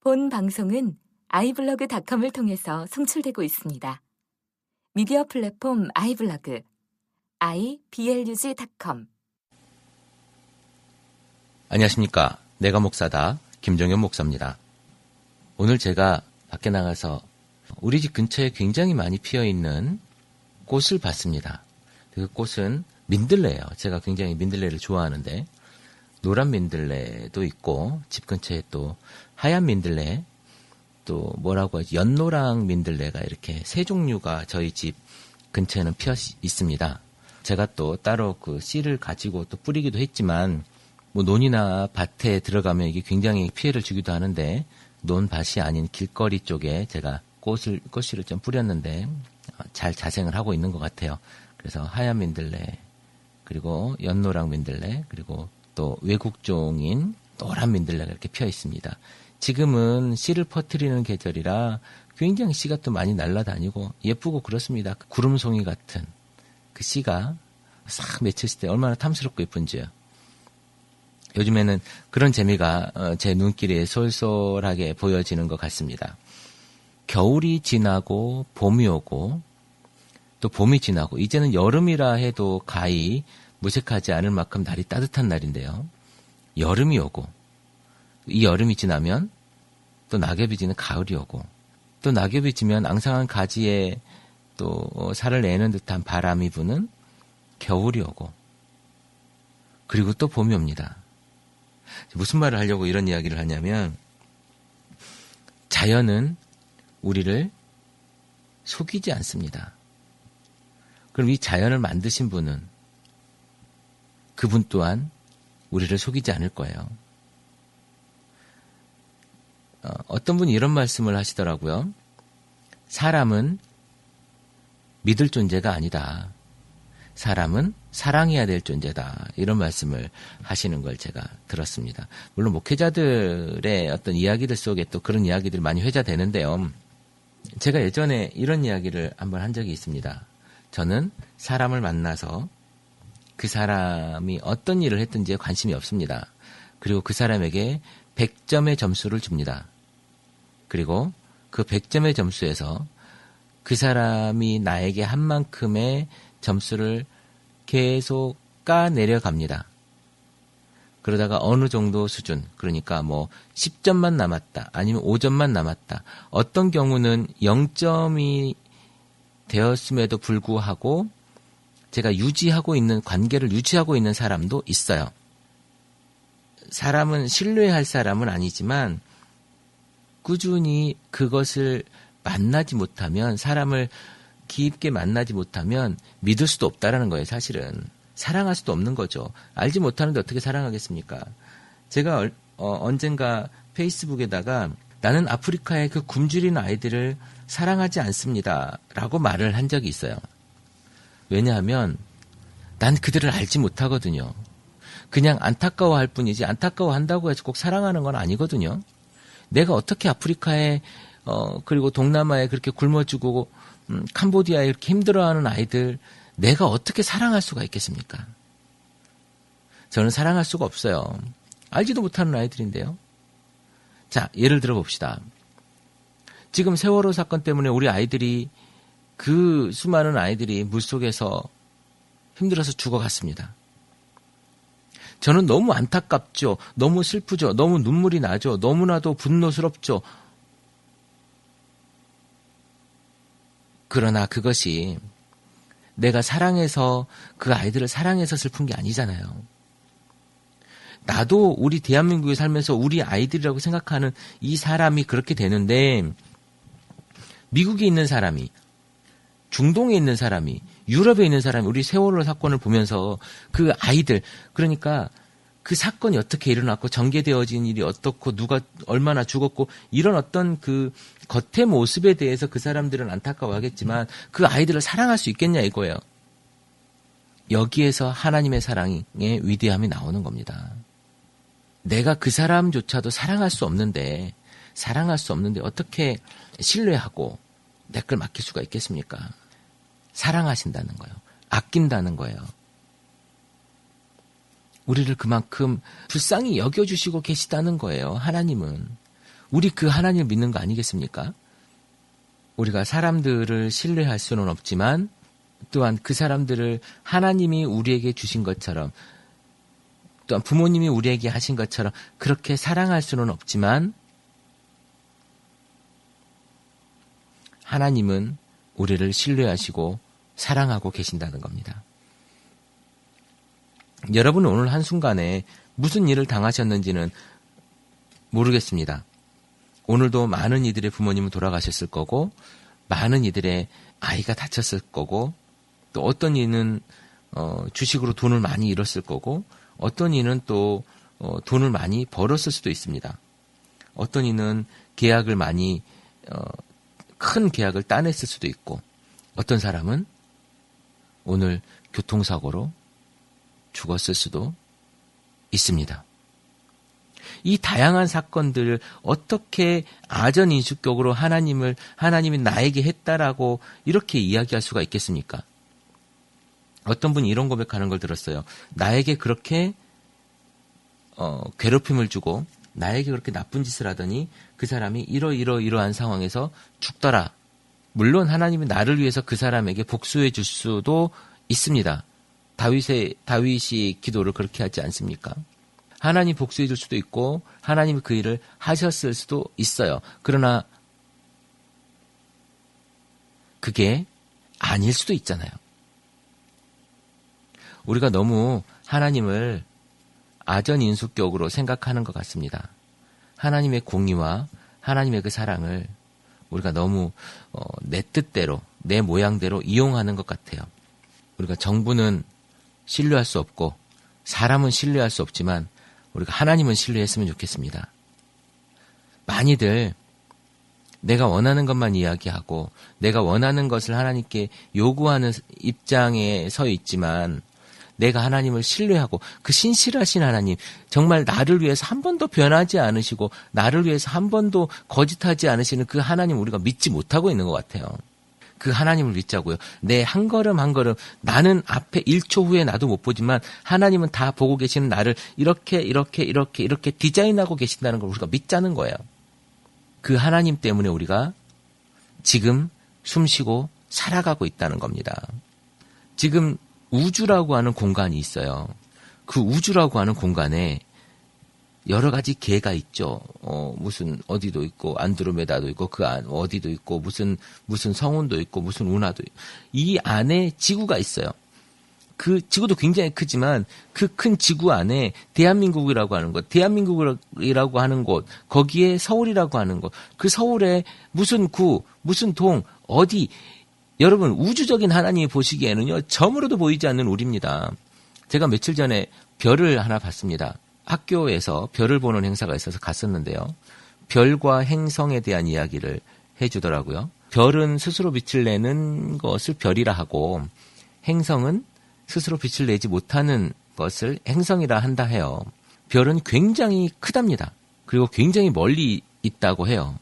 본 방송은 iblog.com을 통해서 송출되고 있습니다. 미디어 플랫폼 iblog, iblog.com. 안녕하십니까. 내가 목사다. 김종현 목사입니다. 오늘 제가 밖에 나가서 우리 집 근처에 굉장히 많이 피어있는 꽃을 봤습니다. 그 꽃은 민들레예요. 제가 굉장히 민들레를 좋아하는데 노란 민들레도 있고 집 근처에 또 하얀 민들레, 또 뭐라고 하지, 연노랑 민들레가 이렇게 세 종류가 저희 집 근처에는 피어 있습니다. 제가 또 따로 그 씨를 가지고 또 뿌리기도 했지만 뭐 논이나 밭에 들어가면 이게 굉장히 피해를 주기도 하는데 논밭이 아닌 길거리 쪽에 제가 꽃씨를 좀 뿌렸는데 잘 자생을 하고 있는 것 같아요. 그래서 하얀 민들레, 그리고 연노랑 민들레, 그리고 또 외국종인 노란 민들레가 이렇게 피어 있습니다. 지금은 씨를 퍼뜨리는 계절이라 굉장히 씨가 또 많이 날아다니고 예쁘고 그렇습니다. 그 구름송이 같은 그 씨가 싹 맺혔을 때 얼마나 탐스럽고 예쁜지요. 요즘에는 그런 재미가 제 눈길에 솔솔하게 보여지는 것 같습니다. 겨울이 지나고 봄이 오고 또 봄이 지나고 이제는 여름이라 해도 가히 무색하지 않을 만큼 날이 따뜻한 날인데요. 여름이 오고 이 여름이 지나면 또 낙엽이 지는 가을이 오고 또 낙엽이 지면 앙상한 가지에 또 살을 내는 듯한 바람이 부는 겨울이 오고 그리고 또 봄이 옵니다. 무슨 말을 하려고 이런 이야기를 하냐면 자연은 우리를 속이지 않습니다. 그럼 이 자연을 만드신 분은 그분 또한 우리를 속이지 않을 거예요. 어떤 분이 이런 말씀을 하시더라고요. 사람은 믿을 존재가 아니다. 사람은 사랑해야 될 존재다. 이런 말씀을 하시는 걸 제가 들었습니다. 물론 목회자들의 어떤 이야기들 속에 또 그런 이야기들이 많이 회자되는데요. 제가 예전에 이런 이야기를 한번 한 적이 있습니다. 저는 사람을 만나서 그 사람이 어떤 일을 했든지에 관심이 없습니다. 그리고 그 사람에게 100점의 점수를 줍니다. 그리고 그 100점의 점수에서 그 사람이 나에게 한 만큼의 점수를 계속 까내려갑니다. 그러다가 어느 정도 수준, 그러니까 뭐 10점만 남았다, 아니면 5점만 남았다. 어떤 경우는 0점이 되었음에도 불구하고 제가 관계를 유지하고 있는 사람도 있어요. 사람은 신뢰할 사람은 아니지만 꾸준히 그것을 만나지 못하면, 사람을 깊게 만나지 못하면 믿을 수도 없다라는 거예요, 사실은. 사랑할 수도 없는 거죠. 알지 못하는데 어떻게 사랑하겠습니까? 제가 언젠가 페이스북에다가 나는 아프리카의 그 굶주린 아이들을 사랑하지 않습니다 라고 말을 한 적이 있어요. 왜냐하면 난 그들을 알지 못하거든요. 그냥 안타까워할 뿐이지 안타까워한다고 해서 꼭 사랑하는 건 아니거든요. 내가 어떻게 아프리카에 그리고 동남아에 그렇게 굶어 죽고 캄보디아에 이렇게 힘들어하는 아이들 내가 어떻게 사랑할 수가 있겠습니까? 저는 사랑할 수가 없어요. 알지도 못하는 아이들인데요. 자, 예를 들어 봅시다. 지금 세월호 사건 때문에 우리 아이들이, 그 수많은 아이들이 물속에서 힘들어서 죽어갔습니다. 저는 너무 안타깝죠. 너무 슬프죠. 너무 눈물이 나죠. 너무나도 분노스럽죠. 그러나 그것이 내가 사랑해서, 그 아이들을 사랑해서 슬픈 게 아니잖아요. 나도 우리 대한민국에 살면서 우리 아이들이라고 생각하는 이 사람이 그렇게 되는데, 미국에 있는 사람이, 중동에 있는 사람이, 유럽에 있는 사람이 우리 세월호 사건을 보면서 그 아이들, 그러니까 그 사건이 어떻게 일어났고 전개되어진 일이 어떻고 누가 얼마나 죽었고 이런 어떤 그 겉의 모습에 대해서 그 사람들은 안타까워하겠지만 그 아이들을 사랑할 수 있겠냐 이거예요. 여기에서 하나님의 사랑의 위대함이 나오는 겁니다. 내가 그 사람조차도 사랑할 수 없는데 어떻게 신뢰하고 내 걸 맡길 수가 있겠습니까? 사랑하신다는 거예요. 아낀다는 거예요. 우리를 그만큼 불쌍히 여겨주시고 계시다는 거예요. 하나님은. 우리 그 하나님을 믿는 거 아니겠습니까? 우리가 사람들을 신뢰할 수는 없지만 또한 그 사람들을 하나님이 우리에게 주신 것처럼 또한 부모님이 우리에게 하신 것처럼 그렇게 사랑할 수는 없지만 하나님은 우리를 신뢰하시고 사랑하고 계신다는 겁니다. 여러분은 오늘 한순간에 무슨 일을 당하셨는지는 모르겠습니다. 오늘도 많은 이들의 부모님은 돌아가셨을 거고 많은 이들의 아이가 다쳤을 거고 또 어떤 이는 주식으로 돈을 많이 잃었을 거고 어떤 이는 또 돈을 많이 벌었을 수도 있습니다. 어떤 이는 계약을 많이 큰 계약을 따냈을 수도 있고 어떤 사람은 오늘 교통사고로 죽었을 수도 있습니다. 이 다양한 사건들을 어떻게 아전인수격으로 하나님이 나에게 했다라고 이렇게 이야기할 수가 있겠습니까? 어떤 분이 이런 고백하는 걸 들었어요. 나에게 그렇게 괴롭힘을 주고 나에게 그렇게 나쁜 짓을 하더니 그 사람이 이러한 상황에서 죽더라. 물론 하나님이 나를 위해서 그 사람에게 복수해 줄 수도 있습니다. 다윗이 기도를 그렇게 하지 않습니까? 하나님 복수해 줄 수도 있고 하나님이 그 일을 하셨을 수도 있어요. 그러나 그게 아닐 수도 있잖아요. 우리가 너무 하나님을 아전인수격으로 생각하는 것 같습니다. 하나님의 공의와 하나님의 그 사랑을 우리가 너무 내 뜻대로 내 모양대로 이용하는 것 같아요. 우리가 정부는 신뢰할 수 없고 사람은 신뢰할 수 없지만 우리가 하나님은 신뢰했으면 좋겠습니다. 많이들 내가 원하는 것만 이야기하고 내가 원하는 것을 하나님께 요구하는 입장에 서 있지만 내가 하나님을 신뢰하고 그 신실하신 하나님 정말 나를 위해서 한 번도 변하지 않으시고 나를 위해서 한 번도 거짓하지 않으시는 그 하나님 우리가 믿지 못하고 있는 것 같아요. 그 하나님을 믿자고요. 내 한 걸음 한 걸음 나는 앞에 1초 후에 나도 못 보지만 하나님은 다 보고 계시는 나를 이렇게 디자인하고 계신다는 걸 우리가 믿자는 거예요. 그 하나님 때문에 우리가 지금 숨쉬고 살아가고 있다는 겁니다. 지금 우주라고 하는 공간이 있어요. 그 우주라고 하는 공간에 여러 가지 개가 있죠. 무슨 어디도 있고 안드로메다도 있고 그 안 어디도 있고 무슨 성운도 있고 무슨 운하도 있고 이 안에 지구가 있어요. 그 지구도 굉장히 크지만 그 큰 지구 안에 대한민국이라고 하는 곳, 거기에 서울이라고 하는 곳, 그 서울에 무슨 구, 무슨 동, 어디 여러분 우주적인 하나님이 보시기에는요 점으로도 보이지 않는 우리입니다. 제가 며칠 전에 별을 하나 봤습니다. 학교에서 별을 보는 행사가 있어서 갔었는데요. 별과 행성에 대한 이야기를 해주더라고요. 별은 스스로 빛을 내는 것을 별이라 하고 행성은 스스로 빛을 내지 못하는 것을 행성이라 한다 해요. 별은 굉장히 크답니다. 그리고 굉장히 멀리 있다고 해요.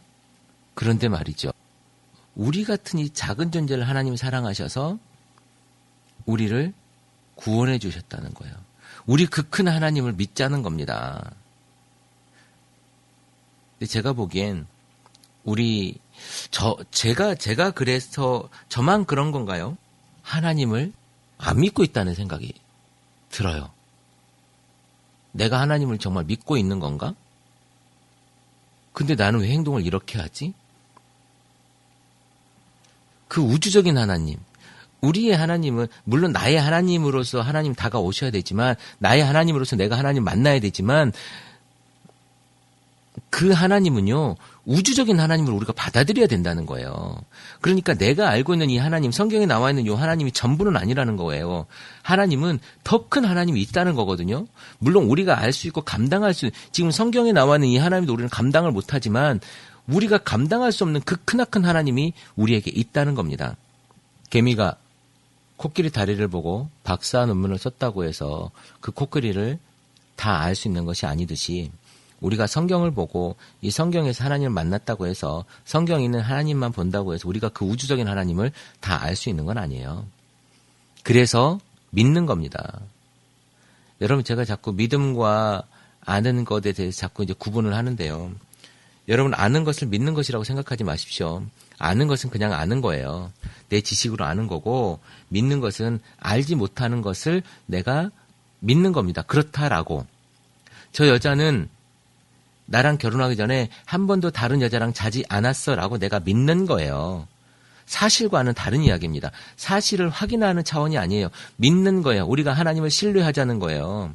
그런데 말이죠. 우리 같은 이 작은 존재를 하나님이 사랑하셔서 우리를 구원해 주셨다는 거예요. 우리 그 큰 하나님을 믿자는 겁니다. 근데 제가 보기엔 제가 그래서 저만 그런 건가요? 하나님을 안 믿고 있다는 생각이 들어요. 내가 하나님을 정말 믿고 있는 건가? 근데 나는 왜 행동을 이렇게 하지? 그 우주적인 하나님, 우리의 하나님은 물론 나의 하나님으로서 하나님 다가오셔야 되지만 나의 하나님으로서 내가 하나님 만나야 되지만 그 하나님은요 우주적인 하나님을 우리가 받아들여야 된다는 거예요. 그러니까 내가 알고 있는 이 하나님, 성경에 나와 있는 이 하나님이 전부는 아니라는 거예요. 하나님은 더 큰 하나님이 있다는 거거든요. 물론 우리가 알 수 있고 감당할 수 지금 성경에 나와 있는 이 하나님도 우리는 감당을 못하지만 우리가 감당할 수 없는 그 크나큰 하나님이 우리에게 있다는 겁니다. 개미가 코끼리 다리를 보고 박사 논문을 썼다고 해서 그 코끼리를 다 알 수 있는 것이 아니듯이 우리가 성경을 보고 이 성경에서 하나님을 만났다고 해서 성경에 있는 하나님만 본다고 해서 우리가 그 우주적인 하나님을 다 알 수 있는 건 아니에요. 그래서 믿는 겁니다. 여러분 제가 자꾸 믿음과 아는 것에 대해서 자꾸 이제 구분을 하는데요. 여러분 아는 것을 믿는 것이라고 생각하지 마십시오. 아는 것은 그냥 아는 거예요. 내 지식으로 아는 거고 믿는 것은 알지 못하는 것을 내가 믿는 겁니다. 그렇다라고. 저 여자는 나랑 결혼하기 전에 한 번도 다른 여자랑 자지 않았어라고 내가 믿는 거예요. 사실과는 다른 이야기입니다. 사실을 확인하는 차원이 아니에요. 믿는 거예요. 우리가 하나님을 신뢰하자는 거예요.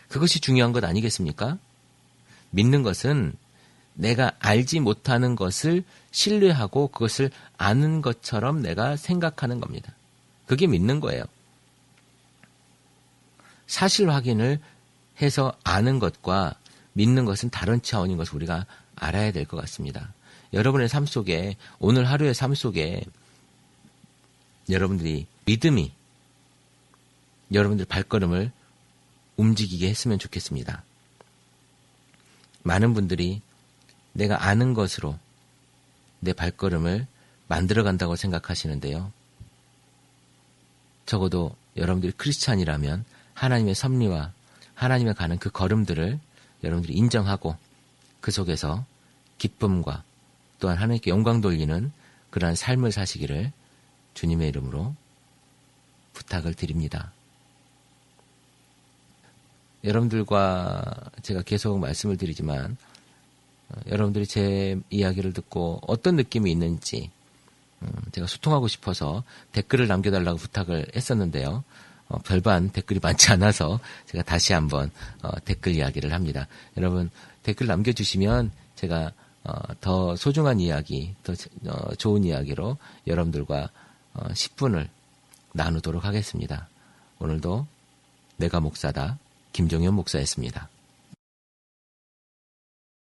그것이 중요한 것 아니겠습니까? 믿는 것은 내가 알지 못하는 것을 신뢰하고 그것을 아는 것처럼 내가 생각하는 겁니다. 그게 믿는 거예요. 사실 확인을 해서 아는 것과 믿는 것은 다른 차원인 것을 우리가 알아야 될 것 같습니다. 여러분의 삶 속에, 오늘 하루의 삶 속에 여러분들이 믿음이 여러분들 발걸음을 움직이게 했으면 좋겠습니다. 많은 분들이 내가 아는 것으로 내 발걸음을 만들어간다고 생각하시는데요. 적어도 여러분들이 크리스찬이라면 하나님의 섭리와 하나님의 가는 그 걸음들을 여러분들이 인정하고 그 속에서 기쁨과 또한 하나님께 영광 돌리는 그러한 삶을 사시기를 주님의 이름으로 부탁을 드립니다. 여러분들과 제가 계속 말씀을 드리지만 여러분들이 제 이야기를 듣고 어떤 느낌이 있는지 제가 소통하고 싶어서 댓글을 남겨달라고 부탁을 했었는데요. 별반 댓글이 많지 않아서 제가 다시 한번 댓글 이야기를 합니다. 여러분 댓글 남겨주시면 제가 더 소중한 이야기, 더 좋은 이야기로 여러분들과 10분을 나누도록 하겠습니다. 오늘도 내가 목사다 김종현 목사였습니다.